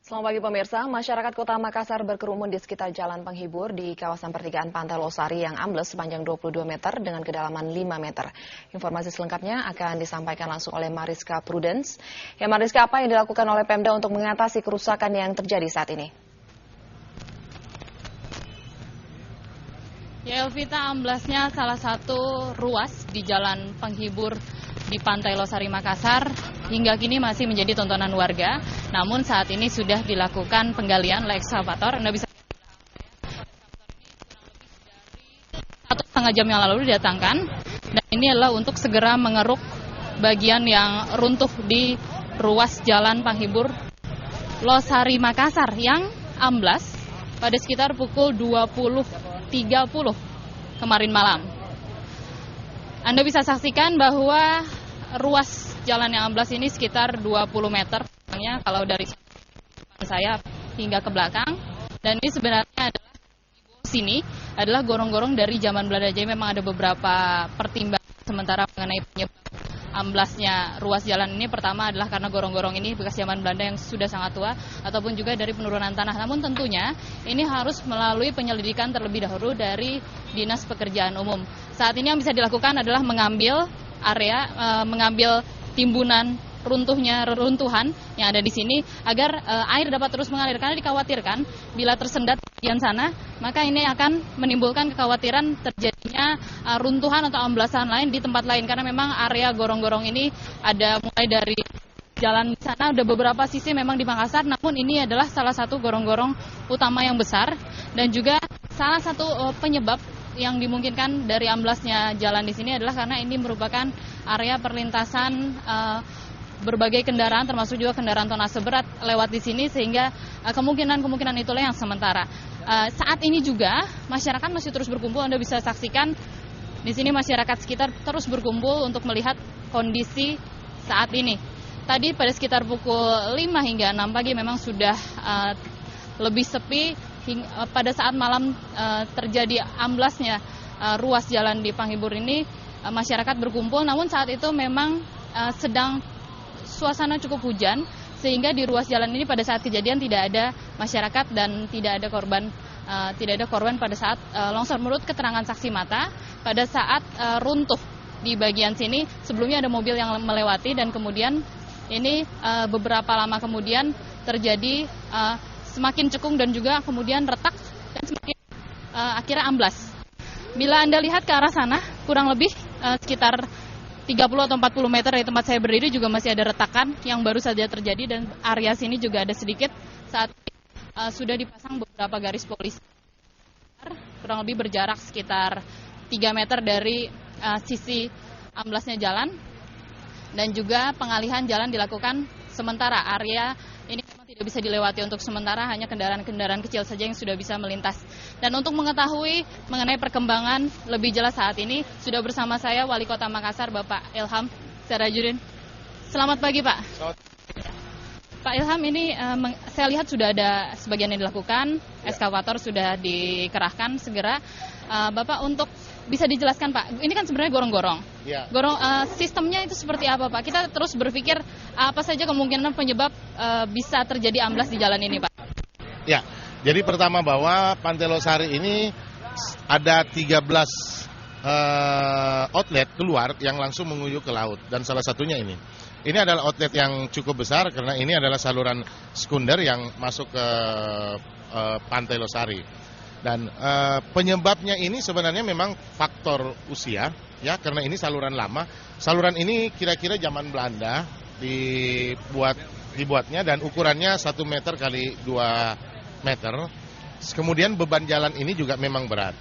Selamat pagi pemirsa, masyarakat Kota Makassar berkerumun di sekitar jalan penghibur di kawasan pertigaan Pantai Losari yang ambles sepanjang 22 meter dengan kedalaman 5 meter. Informasi selengkapnya akan disampaikan langsung oleh Mariska Prudence. Ya Mariska, apa yang dilakukan oleh Pemda untuk mengatasi kerusakan yang terjadi saat ini? Ya Elvita, amblasnya salah satu ruas di jalan penghibur di Pantai Losari Makassar hingga kini masih menjadi tontonan warga. Namun saat ini sudah dilakukan penggalian oleh ekskavator. Anda bisa ekskavator ini kurang lebih dari 1,5 jam yang lalu didatangkan. Dan ini adalah untuk segera mengeruk bagian yang runtuh di ruas jalan penghibur Losari Makassar yang amblas pada sekitar pukul 20.30 kemarin malam. Anda bisa saksikan bahwa ruas jalan yang amblas ini sekitar 20 meter kalau dari depan saya hingga ke belakang. Dan ini sebenarnya adalah sini adalah gorong-gorong dari zaman Belanda. Jadi memang ada beberapa pertimbangan sementara mengenai penyebab amblasnya ruas jalan ini. Pertama adalah karena gorong-gorong ini bekas zaman Belanda yang sudah sangat tua, ataupun juga dari penurunan tanah. Namun tentunya ini harus melalui penyelidikan terlebih dahulu dari Dinas Pekerjaan Umum. Saat ini yang bisa dilakukan adalah mengambil area, mengambil timbunan runtuhan yang ada di sini agar air dapat terus mengalir, karena dikhawatirkan bila tersendat di bagian sana maka ini akan menimbulkan kekhawatiran terjadinya runtuhan atau amblasan lain di tempat lain, karena memang area gorong-gorong ini ada mulai dari jalan di sana, ada beberapa sisi memang di Makassar, namun ini adalah salah satu gorong-gorong utama yang besar dan juga salah satu penyebab yang dimungkinkan dari amblasnya jalan di sini adalah karena ini merupakan area perlintasan berbagai kendaraan, termasuk juga kendaraan tonnase berat lewat di sini, sehingga kemungkinan itulah yang sementara. Saat ini juga masyarakat masih terus berkumpul. Anda bisa saksikan di sini masyarakat sekitar terus berkumpul untuk melihat kondisi saat ini. Tadi pada sekitar pukul 5 hingga 6 pagi memang sudah lebih sepi. Pada saat malam terjadi amblasnya ruas jalan di penghibur ini, masyarakat berkumpul, namun saat itu memang sedang suasana cukup hujan, sehingga di ruas jalan ini pada saat kejadian tidak ada masyarakat dan tidak ada korban pada saat longsor. Menurut keterangan saksi mata, pada saat runtuh di bagian sini sebelumnya ada mobil yang melewati, dan kemudian ini beberapa lama kemudian terjadi semakin cekung dan juga kemudian retak dan semakin akhirnya amblas. Bila Anda lihat ke arah sana, kurang lebih sekitar 30 atau 40 meter dari tempat saya berdiri juga masih ada retakan yang baru saja terjadi, dan area sini juga ada sedikit saat sudah dipasang beberapa garis polisi kurang lebih berjarak sekitar 3 meter dari sisi amblasnya jalan, dan juga pengalihan jalan dilakukan sementara. Area ini memang tidak bisa dilewati untuk sementara, hanya kendaraan-kendaraan kecil saja yang sudah bisa melintas. Dan untuk mengetahui mengenai perkembangan lebih jelas saat ini, sudah bersama saya Wali Kota Makassar, Bapak Ilham Sirajudin. Selamat pagi, Pak. Pak Ilham, ini saya lihat sudah ada sebagian yang dilakukan, ekskavator sudah dikerahkan segera. Bapak, untuk bisa dijelaskan Pak, ini kan sebenarnya gorong-gorong. Ya. Sistemnya itu seperti apa Pak? Kita terus berpikir apa saja kemungkinan penyebab bisa terjadi amblas di jalan ini Pak? Ya, jadi pertama bahwa Pantai Losari ini ada 13 outlet keluar yang langsung menuju ke laut, dan salah satunya ini. Ini adalah outlet yang cukup besar karena ini adalah saluran sekunder yang masuk ke Pantai Losari. Dan penyebabnya ini sebenarnya memang faktor usia, ya, karena ini saluran lama. Saluran ini kira-kira zaman Belanda dibuatnya, dan ukurannya 1 meter kali 2 meter. Kemudian beban jalan ini juga memang berat.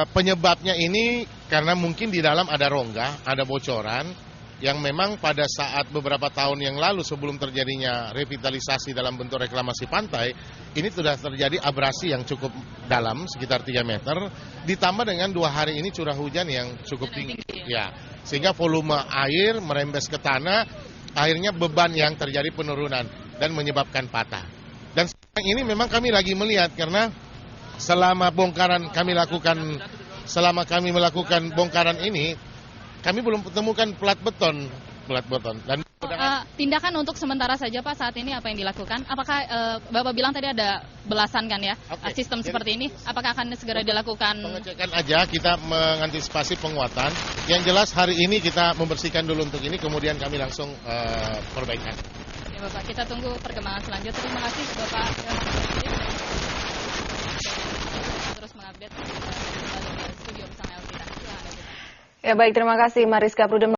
Penyebabnya ini karena mungkin di dalam ada rongga, ada bocoran, yang memang pada saat beberapa tahun yang lalu sebelum terjadinya revitalisasi dalam bentuk reklamasi pantai, ini sudah terjadi abrasi yang cukup dalam, sekitar 3 meter, ditambah dengan 2 hari ini curah hujan yang cukup tinggi. Ya, sehingga volume air merembes ke tanah, akhirnya beban yang terjadi penurunan dan menyebabkan patah. Dan sekarang ini memang kami lagi melihat, karena selama kami melakukan bongkaran ini, kami belum temukan plat beton, dan Tindakan untuk sementara saja Pak saat ini apa yang dilakukan? Apakah Bapak bilang tadi ada belasan kan ya sistem seperti ini? Apakah akan segera dilakukan? Pengecekan aja, kita mengantisipasi penguatan. Yang jelas hari ini kita membersihkan dulu untuk ini, kemudian kami langsung perbaikan. Ya Bapak, kita tunggu perkembangan selanjutnya. Terima kasih Bapak. Terus mengupdate studio bersama Elvira. Ya baik, terima kasih Mariska Prudem.